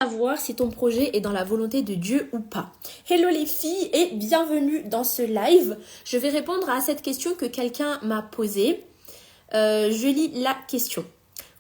Savoir si ton projet est dans la volonté de Dieu ou pas. Hello les filles et bienvenue dans ce live. Je vais répondre à cette question que quelqu'un m'a posée. Je lis la question.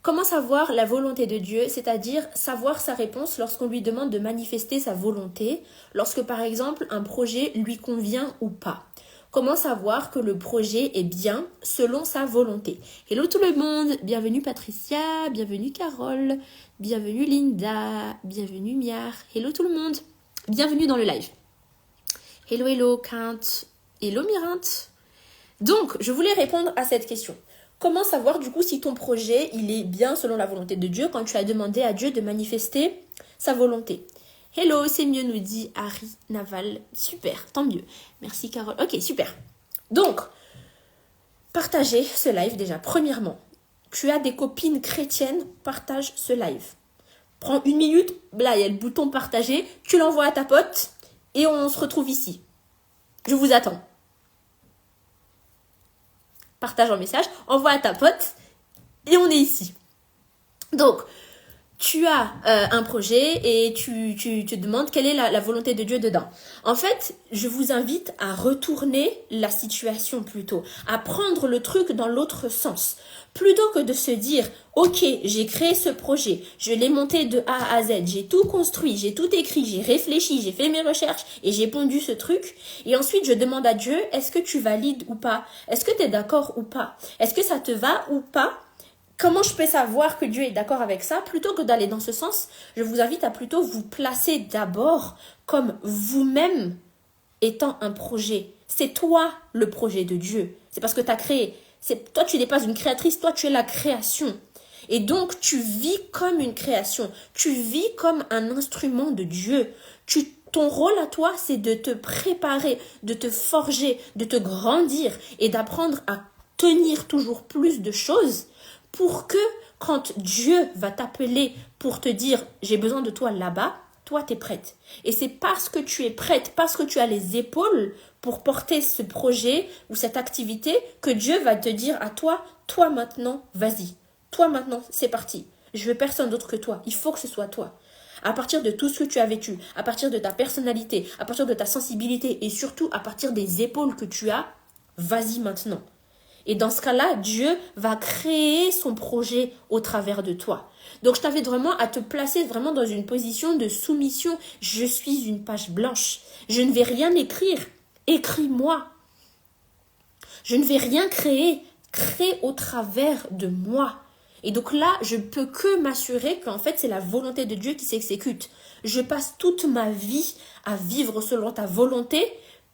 Comment savoir la volonté de Dieu, c'est-à-dire savoir sa réponse lorsqu'on lui demande de manifester sa volonté, lorsque par exemple un projet lui convient ou pas. Comment savoir que le projet est bien selon sa volonté? Hello tout le monde, bienvenue Patricia, bienvenue Carole, bienvenue Linda, bienvenue Miar. Hello tout le monde, bienvenue dans le live. Hello Quinte, hello Mirinte. Donc, je voulais répondre à cette question. Comment savoir du coup si ton projet il est bien selon la volonté de Dieu quand tu as demandé à Dieu de manifester sa volonté? Hello, c'est mieux, nous dit Harry Naval. Super, tant mieux. Merci Carole. Ok, super. Donc, partagez ce live déjà. Premièrement, tu as des copines chrétiennes, partage ce live. Prends 1 minute, là il y a le bouton partager, tu l'envoies à ta pote et on se retrouve ici. Je vous attends. Partage en message, envoie à ta pote et on est ici. Donc, tu as un projet et tu te demandes quelle est la volonté de Dieu dedans. En fait, je vous invite à retourner la situation plutôt, à prendre le truc dans l'autre sens. Plutôt que de se dire, ok, j'ai créé ce projet, je l'ai monté de A à Z, j'ai tout construit, j'ai tout écrit, j'ai réfléchi, j'ai fait mes recherches et j'ai pondu ce truc. Et ensuite, je demande à Dieu, est-ce que tu valides ou pas? Est-ce que tu es d'accord ou pas? Est-ce que ça te va ou pas? Comment je peux savoir que Dieu est d'accord avec ça? Plutôt que d'aller dans ce sens, je vous invite à plutôt vous placer d'abord comme vous-même étant un projet. C'est toi le projet de Dieu. C'est parce que tu as créé. Toi, tu n'es pas une créatrice, toi, tu es la création. Et donc, tu vis comme une création. Tu vis comme un instrument de Dieu. Ton rôle à toi, c'est de te préparer, de te forger, de te grandir et d'apprendre à tenir toujours plus de choses pour que quand Dieu va t'appeler pour te dire « j'ai besoin de toi là-bas », toi, tu es prête. Et c'est parce que tu es prête, parce que tu as les épaules pour porter ce projet ou cette activité que Dieu va te dire à toi « toi maintenant, vas-y, toi maintenant, c'est parti. Je veux personne d'autre que toi, il faut que ce soit toi. » À partir de tout ce que tu as vécu, à partir de ta personnalité, à partir de ta sensibilité et surtout à partir des épaules que tu as, vas-y maintenant. Et dans ce cas-là, Dieu va créer son projet au travers de toi. Donc, je t'invite vraiment à te placer vraiment dans une position de soumission. Je suis une page blanche. Je ne vais rien écrire. Écris-moi. Je ne vais rien créer. Crée au travers de moi. Et donc là, je peux que m'assurer qu'en fait, c'est la volonté de Dieu qui s'exécute. Je passe toute ma vie à vivre selon ta volonté.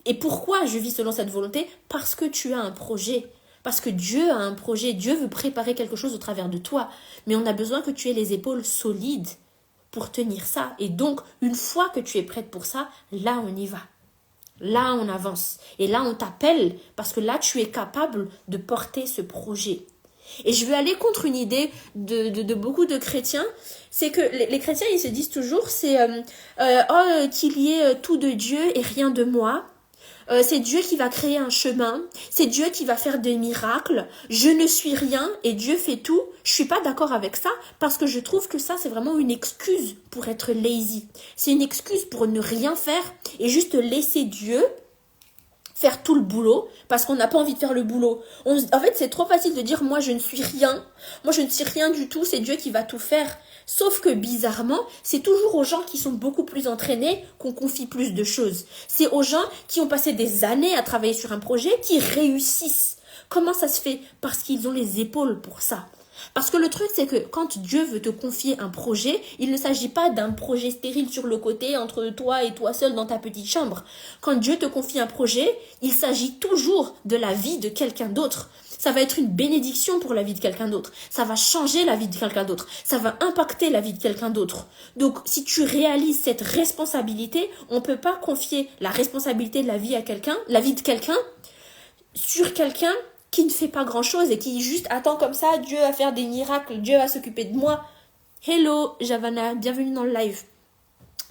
Et pourquoi je vis selon cette volonté? Parce que tu as un projet. Parce que Dieu a un projet, Dieu veut préparer quelque chose au travers de toi. Mais on a besoin que tu aies les épaules solides pour tenir ça. Et donc, une fois que tu es prête pour ça, là, on y va. Là, on avance. Et là, on t'appelle parce que là, tu es capable de porter ce projet. Et je vais aller contre une idée de beaucoup de chrétiens. C'est que les chrétiens, ils se disent toujours, c'est qu'il y ait tout de Dieu et rien de moi. C'est Dieu qui va créer un chemin, c'est Dieu qui va faire des miracles, je ne suis rien et Dieu fait tout. Je suis pas d'accord avec ça parce que je trouve que ça c'est vraiment une excuse pour être lazy. C'est une excuse pour ne rien faire et juste laisser Dieu faire tout le boulot parce qu'on n'a pas envie de faire le boulot. En fait, c'est trop facile de dire moi je ne suis rien, moi je ne suis rien du tout, c'est Dieu qui va tout faire. Sauf que bizarrement, c'est toujours aux gens qui sont beaucoup plus entraînés qu'on confie plus de choses. C'est aux gens qui ont passé des années à travailler sur un projet qui réussissent. Comment ça se fait? Parce qu'ils ont les épaules pour ça. Parce que le truc, c'est que quand Dieu veut te confier un projet, il ne s'agit pas d'un projet stérile sur le côté entre toi et toi seul dans ta petite chambre. Quand Dieu te confie un projet, il s'agit toujours de la vie de quelqu'un d'autre. Ça va être une bénédiction pour la vie de quelqu'un d'autre. Ça va changer la vie de quelqu'un d'autre. Ça va impacter la vie de quelqu'un d'autre. Donc, si tu réalises cette responsabilité, on ne peut pas confier la responsabilité de la vie à quelqu'un, la vie de quelqu'un, sur quelqu'un qui ne fait pas grand-chose et qui juste attend comme ça, Dieu va faire des miracles, Dieu va s'occuper de moi. Hello, Javana, bienvenue dans le live.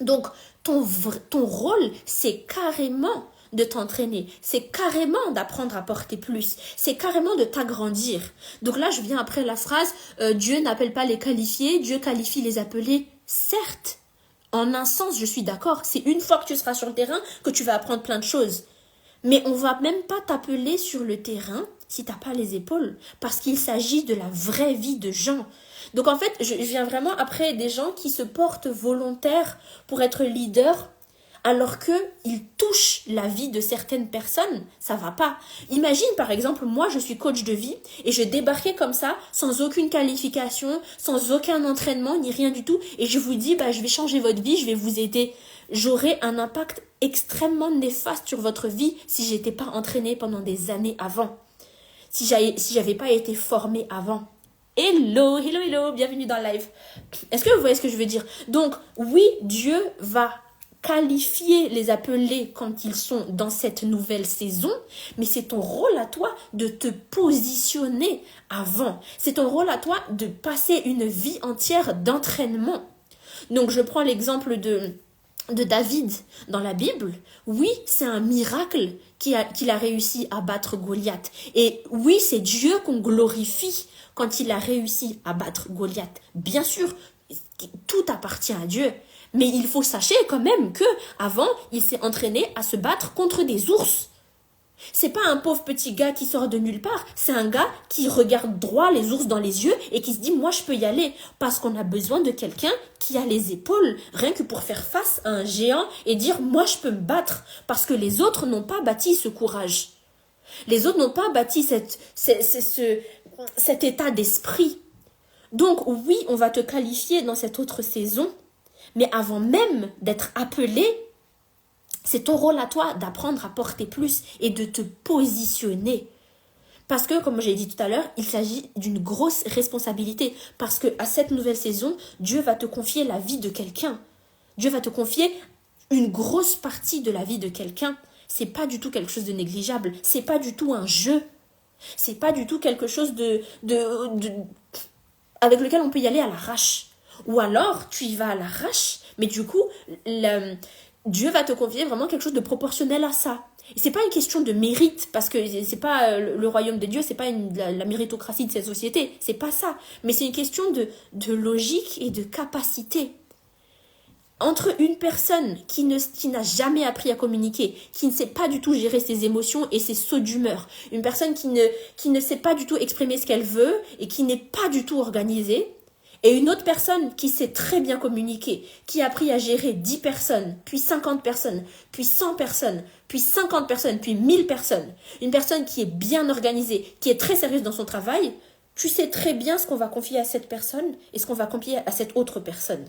Donc, ton rôle, c'est carrément de t'entraîner, c'est carrément d'apprendre à porter plus, c'est carrément de t'agrandir. Donc là, je viens après la phrase, Dieu n'appelle pas les qualifiés, Dieu qualifie les appelés, certes, En un sens, je suis d'accord. C'est une fois que tu seras sur le terrain que tu vas apprendre plein de choses. Mais on va même pas t'appeler sur le terrain si t'as pas les épaules. Parce qu'il s'agit de la vraie vie de gens. Donc en fait, je viens vraiment après des gens qui se portent volontaires pour être leaders alors qu'ils touchent la vie de certaines personnes, ça va pas. Imagine par exemple, moi je suis coach de vie et je débarquais comme ça, sans aucune qualification, sans aucun entraînement, ni rien du tout, et je vous dis, je vais changer votre vie, je vais vous aider. J'aurais un impact extrêmement néfaste sur votre vie si j'étais pas entraînée pendant des années avant. Si j'avais pas été formée avant. Hello, hello, hello, bienvenue dans le live. Est-ce que vous voyez ce que je veux dire? Donc, oui, Dieu va qualifier les appelés quand ils sont dans cette nouvelle saison, mais c'est ton rôle à toi de te positionner avant. C'est ton rôle à toi de passer une vie entière d'entraînement. Donc, je prends l'exemple de David dans la Bible. Oui, c'est un miracle qu'il a réussi à battre Goliath. Et oui, c'est Dieu qu'on glorifie quand il a réussi à battre Goliath. Bien sûr, tout appartient à Dieu. Mais il faut sachez quand même que avant, il s'est entraîné à se battre contre des ours. C'est pas un pauvre petit gars qui sort de nulle part, c'est un gars qui regarde droit les ours dans les yeux et qui se dit moi je peux y aller parce qu'on a besoin de quelqu'un qui a les épaules rien que pour faire face à un géant et dire moi je peux me battre parce que les autres n'ont pas bâti ce courage. Les autres n'ont pas bâti cet état d'esprit. Donc oui, on va te qualifier dans cette autre saison, mais avant même d'être appelé, c'est ton rôle à toi d'apprendre à porter plus et de te positionner. Parce que, comme j'ai dit tout à l'heure, il s'agit d'une grosse responsabilité. Parce que à cette nouvelle saison, Dieu va te confier la vie de quelqu'un. Dieu va te confier une grosse partie de la vie de quelqu'un. C'est pas du tout quelque chose de négligeable. C'est pas du tout un jeu. C'est pas du tout quelque chose avec lequel on peut y aller à l'arrache. Ou alors, tu y vas à l'arrache, mais du coup, Dieu va te confier vraiment quelque chose de proportionnel à ça. Et c'est pas une question de mérite, parce que c'est pas le royaume de Dieu, c'est pas la méritocratie de cette société, c'est pas ça. Mais c'est une question de logique et de capacité. Entre une personne qui n'a jamais appris à communiquer, qui ne sait pas du tout gérer ses émotions et ses sauts d'humeur, une personne qui ne sait pas du tout exprimer ce qu'elle veut et qui n'est pas du tout organisée, et une autre personne qui sait très bien communiquer, qui a appris à gérer 10 personnes, puis 50 personnes, puis 100 personnes, puis 50 personnes, puis 1000 personnes. Une personne qui est bien organisée, qui est très sérieuse dans son travail, tu sais très bien ce qu'on va confier à cette personne et ce qu'on va confier à cette autre personne.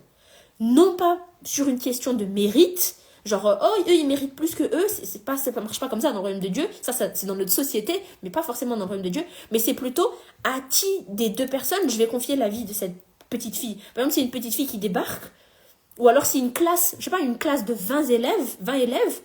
Non pas sur une question de mérite, genre eux ils méritent plus que eux, ça marche pas comme ça dans le royaume de Dieu, ça c'est dans notre société, mais pas forcément dans le royaume de Dieu, mais c'est plutôt à qui des deux personnes je vais confier la vie de cette petite fille. Par exemple, c'est une petite fille qui débarque, ou alors c'est une classe, une classe de 20 élèves,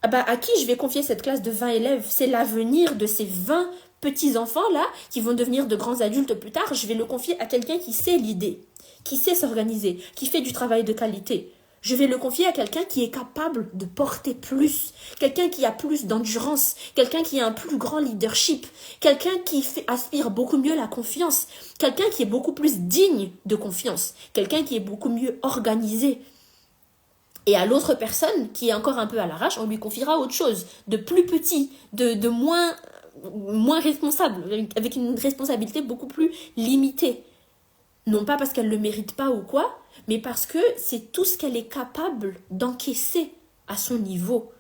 à qui je vais confier cette classe de 20 élèves? C'est l'avenir de ces 20 petits-enfants-là qui vont devenir de grands adultes plus tard. Je vais le confier à quelqu'un qui sait l'idée, qui sait s'organiser, qui fait du travail de qualité. Je vais le confier à quelqu'un qui est capable de porter plus, quelqu'un qui a plus d'endurance, quelqu'un qui a un plus grand leadership, quelqu'un qui aspire beaucoup mieux la confiance, quelqu'un qui est beaucoup plus digne de confiance, quelqu'un qui est beaucoup mieux organisé. Et à l'autre personne, qui est encore un peu à l'arrache, on lui confiera autre chose, de plus petit, de moins responsable, avec une responsabilité beaucoup plus limitée. Non pas parce qu'elle ne le mérite pas ou quoi, mais parce que c'est tout ce qu'elle est capable d'encaisser à son niveau.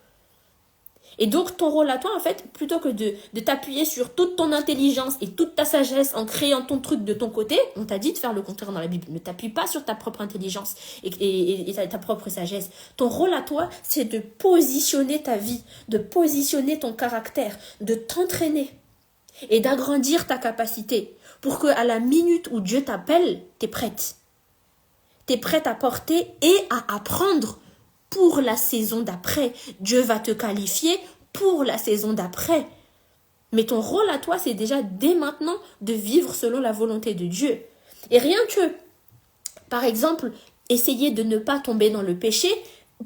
Et donc, ton rôle à toi, en fait, plutôt que de t'appuyer sur toute ton intelligence et toute ta sagesse en créant ton truc de ton côté, on t'a dit de faire le contraire dans la Bible. Ne t'appuie pas sur ta propre intelligence et ta propre sagesse. Ton rôle à toi, c'est de positionner ta vie, de positionner ton caractère, de t'entraîner et d'agrandir ta capacité pour qu'à la minute où Dieu t'appelle, t'es prête. T'es prête à porter et à apprendre pour la saison d'après. Dieu va te qualifier pour la saison d'après. Mais ton rôle à toi, c'est déjà dès maintenant de vivre selon la volonté de Dieu. Et rien que, par exemple, essayer de ne pas tomber dans le péché.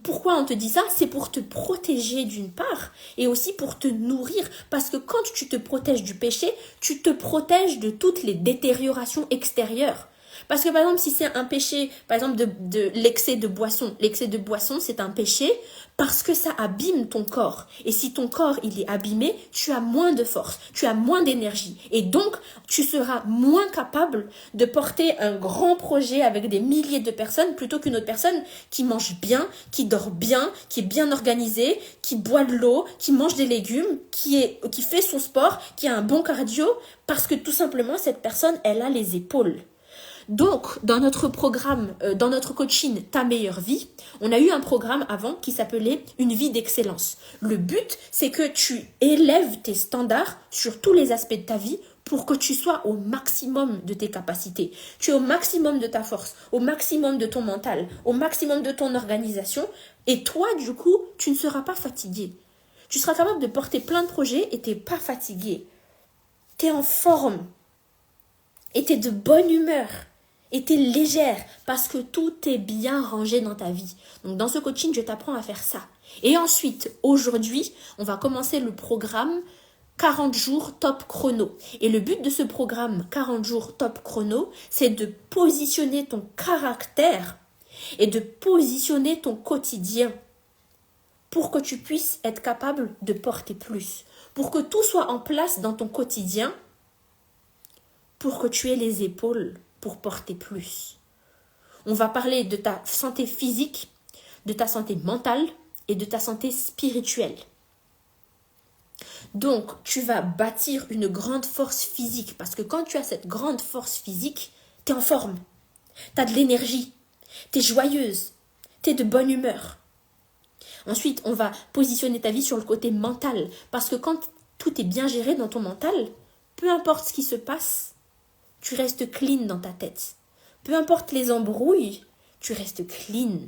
Pourquoi on te dit ça? C'est pour te protéger d'une part et aussi pour te nourrir. Parce que quand tu te protèges du péché, tu te protèges de toutes les détériorations extérieures. Parce que par exemple, si c'est un péché, par exemple de l'excès de boisson, c'est un péché parce que ça abîme ton corps. Et si ton corps, il est abîmé, tu as moins de force, tu as moins d'énergie. Et donc, tu seras moins capable de porter un grand projet avec des milliers de personnes plutôt qu'une autre personne qui mange bien, qui dort bien, qui est bien organisée, qui boit de l'eau, qui mange des légumes, qui fait son sport, qui a un bon cardio, parce que tout simplement, cette personne, elle a les épaules. Donc, dans notre programme, dans notre coaching Ta meilleure vie, on a eu un programme avant qui s'appelait Une vie d'excellence. Le but, c'est que tu élèves tes standards sur tous les aspects de ta vie pour que tu sois au maximum de tes capacités. Tu es au maximum de ta force, au maximum de ton mental, au maximum de ton organisation. Et toi, du coup, tu ne seras pas fatigué. Tu seras capable de porter plein de projets et tu n'es pas fatigué. Tu es en forme. Et tu es de bonne humeur. Et tu es légère parce que tout est bien rangé dans ta vie. Donc dans ce coaching, je t'apprends à faire ça. Et ensuite, aujourd'hui, on va commencer le programme 40 jours top chrono. Et le but de ce programme 40 jours top chrono, c'est de positionner ton caractère et de positionner ton quotidien pour que tu puisses être capable de porter plus. Pour que tout soit en place dans ton quotidien, pour que tu aies les épaules pour porter plus. On va parler de ta santé physique, de ta santé mentale et de ta santé spirituelle. Donc, tu vas bâtir une grande force physique parce que quand tu as cette grande force physique, tu es en forme, tu as de l'énergie, tu es joyeuse, tu es de bonne humeur. Ensuite, on va positionner ta vie sur le côté mental parce que quand tout est bien géré dans ton mental, peu importe ce qui se passe, tu restes clean dans ta tête. Peu importe les embrouilles, tu restes clean.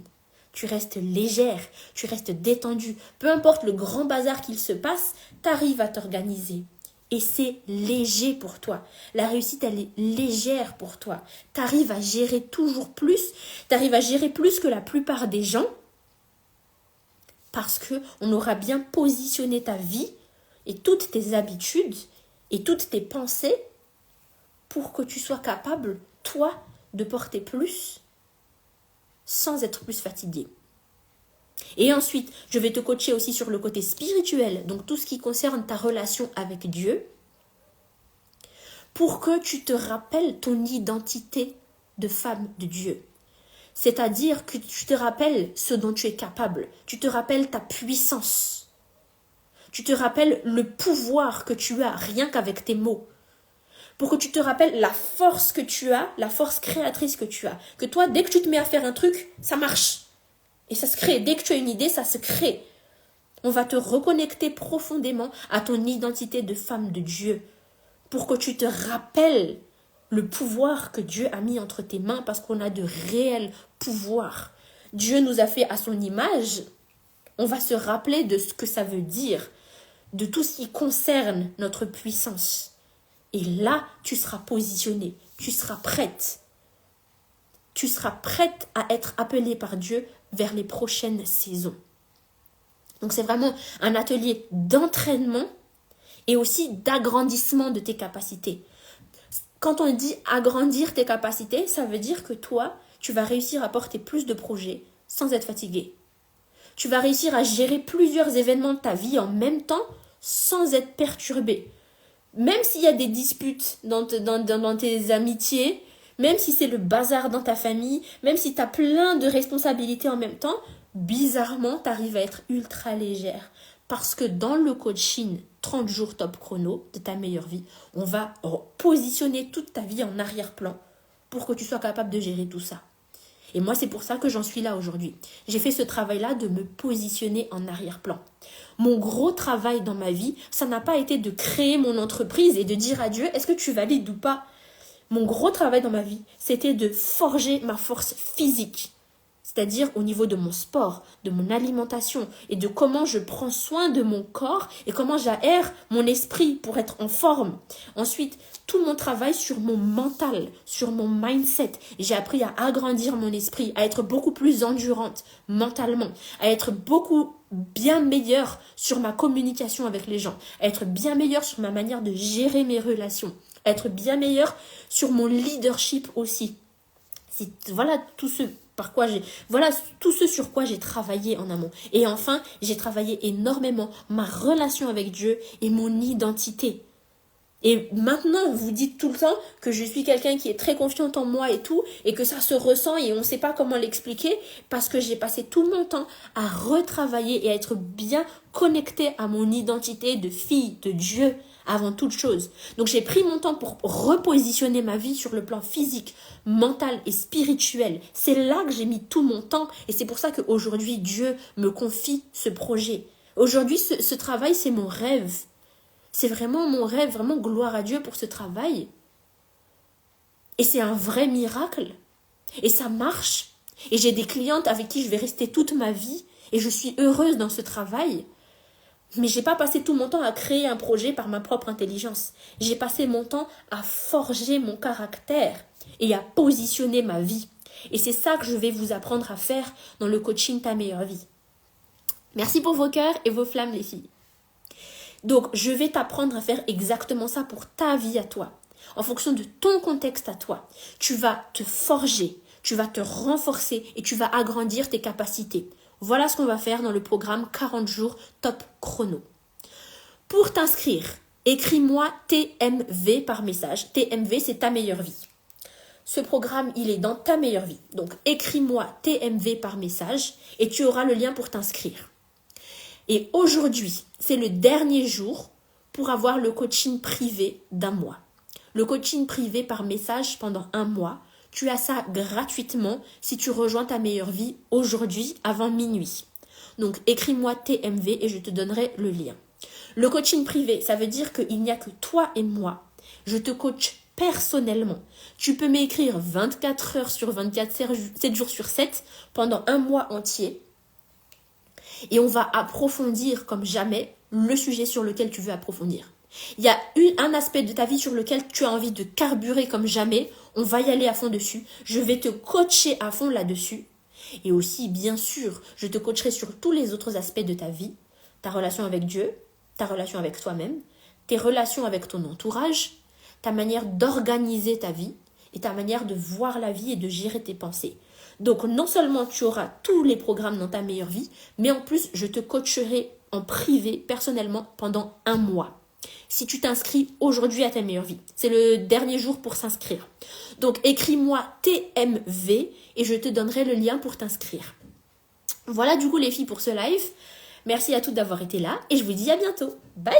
Tu restes légère, tu restes détendue. Peu importe le grand bazar qu'il se passe, tu arrives à t'organiser. Et c'est léger pour toi. La réussite, elle est légère pour toi. Tu arrives à gérer toujours plus. Tu arrives à gérer plus que la plupart des gens parce qu'on aura bien positionné ta vie et toutes tes habitudes et toutes tes pensées pour que tu sois capable, toi, de porter plus sans être plus fatigué. Et ensuite, je vais te coacher aussi sur le côté spirituel, donc tout ce qui concerne ta relation avec Dieu, pour que tu te rappelles ton identité de femme de Dieu. C'est-à-dire que tu te rappelles ce dont tu es capable, tu te rappelles ta puissance, tu te rappelles le pouvoir que tu as rien qu'avec tes mots. Pour que tu te rappelles la force que tu as, la force créatrice que tu as. Que toi, dès que tu te mets à faire un truc, ça marche. Et ça se crée. Dès que tu as une idée, ça se crée. On va te reconnecter profondément à ton identité de femme de Dieu. Pour que tu te rappelles le pouvoir que Dieu a mis entre tes mains parce qu'on a de réels pouvoirs. Dieu nous a fait à son image. On va se rappeler de ce que ça veut dire, de tout ce qui concerne notre puissance. Et là, tu seras positionnée, tu seras prête. Tu seras prête à être appelée par Dieu vers les prochaines saisons. Donc c'est vraiment un atelier d'entraînement et aussi d'agrandissement de tes capacités. Quand on dit agrandir tes capacités, ça veut dire que toi, tu vas réussir à porter plus de projets sans être fatigué. Tu vas réussir à gérer plusieurs événements de ta vie en même temps sans être perturbé. Même s'il y a des disputes dans tes amitiés, même si c'est le bazar dans ta famille, même si tu as plein de responsabilités en même temps, bizarrement, tu arrives à être ultra légère. Parce que dans le coaching 30 jours top chrono de ta meilleure vie, on va positionner toute ta vie en arrière-plan pour que tu sois capable de gérer tout ça. Et moi, c'est pour ça que j'en suis là aujourd'hui. J'ai fait ce travail-là de me positionner en arrière-plan. Mon gros travail dans ma vie, ça n'a pas été de créer mon entreprise et de dire à Dieu, est-ce que tu valides ou pas? Mon gros travail dans ma vie, c'était de forger ma force physique. C'est-à-dire au niveau de mon sport, de mon alimentation et de comment je prends soin de mon corps et comment j'aère mon esprit pour être en forme. Ensuite, tout mon travail sur mon mental, sur mon mindset. J'ai appris à agrandir mon esprit, à être beaucoup plus endurante mentalement, à être beaucoup bien meilleure sur ma communication avec les gens, à être bien meilleure sur ma manière de gérer mes relations, à être bien meilleure sur mon leadership aussi. Voilà tout ce sur quoi j'ai travaillé en amont. Et enfin, j'ai travaillé énormément ma relation avec Dieu et mon identité. Et maintenant, vous dites tout le temps que je suis quelqu'un qui est très confiante en moi et tout, et que ça se ressent et on ne sait pas comment l'expliquer, parce que j'ai passé tout mon temps à retravailler et à être bien connectée à mon identité de fille de Dieu avant toute chose. Donc j'ai pris mon temps pour repositionner ma vie sur le plan physique, mental et spirituel. C'est là que j'ai mis tout mon temps, et c'est pour ça qu'aujourd'hui Dieu me confie ce projet. Aujourd'hui, ce travail, c'est mon rêve. C'est vraiment mon rêve, vraiment gloire à Dieu pour ce travail. Et c'est un vrai miracle. Et ça marche. Et j'ai des clientes avec qui je vais rester toute ma vie. Et je suis heureuse dans ce travail. Mais j'ai pas passé tout mon temps à créer un projet par ma propre intelligence. J'ai passé mon temps à forger mon caractère et à positionner ma vie. Et c'est ça que je vais vous apprendre à faire dans le coaching Ta meilleure vie. Merci pour vos cœurs et vos flammes, les filles. Donc, je vais t'apprendre à faire exactement ça pour ta vie à toi. En fonction de ton contexte à toi, tu vas te forger, tu vas te renforcer et tu vas agrandir tes capacités. Voilà ce qu'on va faire dans le programme 40 jours top chrono. Pour t'inscrire, écris-moi TMV par message. TMV, c'est ta meilleure vie. Ce programme, il est dans ta meilleure vie. Donc, écris-moi TMV par message et tu auras le lien pour t'inscrire. Et aujourd'hui, c'est le dernier jour pour avoir le coaching privé d'1 mois. Le coaching privé par message pendant 1 mois, tu as ça gratuitement si tu rejoins Ta meilleure vie aujourd'hui avant minuit. Donc, écris-moi TMV et je te donnerai le lien. Le coaching privé, ça veut dire qu'il n'y a que toi et moi. Je te coach personnellement. Tu peux m'écrire 24 heures sur 24, 7 jours sur 7 pendant 1 mois entier. Et on va approfondir comme jamais le sujet sur lequel tu veux approfondir. Il y a un aspect de ta vie sur lequel tu as envie de carburer comme jamais. On va y aller à fond dessus. Je vais te coacher à fond là-dessus. Et aussi, bien sûr, je te coacherai sur tous les autres aspects de ta vie. Ta relation avec Dieu, ta relation avec toi-même, tes relations avec ton entourage, ta manière d'organiser ta vie et ta manière de voir la vie et de gérer tes pensées. Donc, non seulement tu auras tous les programmes dans Ta meilleure vie, mais en plus, je te coacherai en privé, personnellement, pendant 1 mois. Si tu t'inscris aujourd'hui à Ta meilleure vie. C'est le dernier jour pour s'inscrire. Donc, écris-moi TMV et je te donnerai le lien pour t'inscrire. Voilà du coup les filles pour ce live. Merci à toutes d'avoir été là et je vous dis à bientôt. Bye!